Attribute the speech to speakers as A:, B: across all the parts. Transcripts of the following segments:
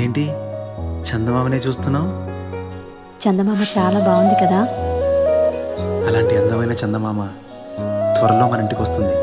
A: ఏంటి చందమామనే చూస్తున్నావు?
B: చందమామ చాలా బాగుంది కదా.
A: అలాంటి అందమైన చందమామ త్వరలో మన ఇంటికి వస్తుంది.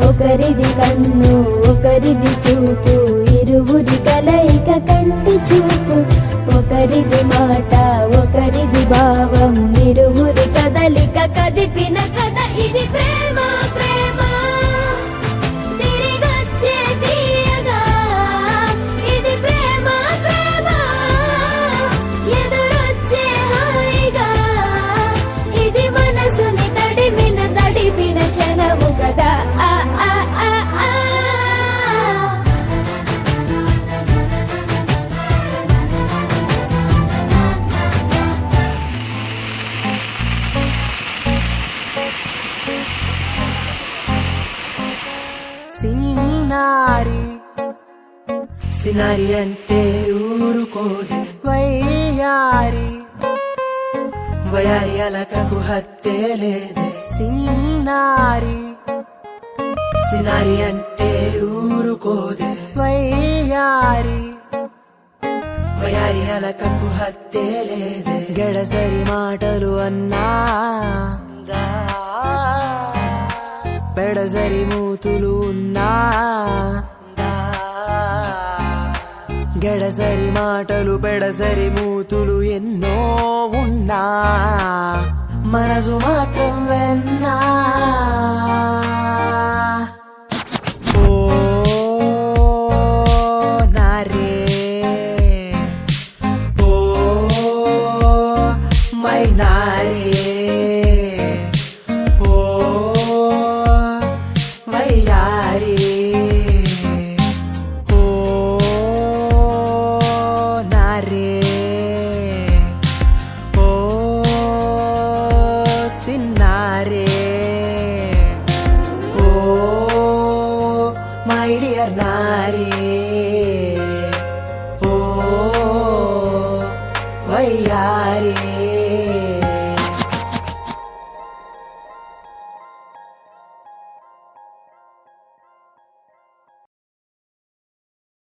C: ఒకరిది కన్ను ఒకరిది చూపు, ఇరువురి కలయిక కంటి చూపు. ఒకరిది మాట ఒకరిది భావం, ఇరువురి కదలిక కదిపిన కథ ఇది ప్రేమ. ప్రేమ తిరిగొచ్చే తీయగా ఇది ప్రేమ. ప్రేమ ఎదురొచ్చే హాయిగా ఇది మనసుని తడిపిన క్షణము కదా.
D: సినారి సినారి అంటే ఊరుకోదే వయ్యారి, వయారి అలకకు హత్తే లేదే. సినారి సినారి అంటే ఊరుకోదే వయ్యారి, వయారి అలకకు హత్తే లేదే. గడసరి మాటలు అన్నా పెడసరి మూతులు ఉన్నా, గడసరి మాటలు పెడసరి మూతులు ఎన్నో ఉన్నా, మనసు మాత్రం వెన్నా. ఓ నారే ఓ మై నారే ఓ వయ్యారి ఓ నారే ఓ సిన్నారే ఓ మై డియర్ నారే ఓ వయ్యారి.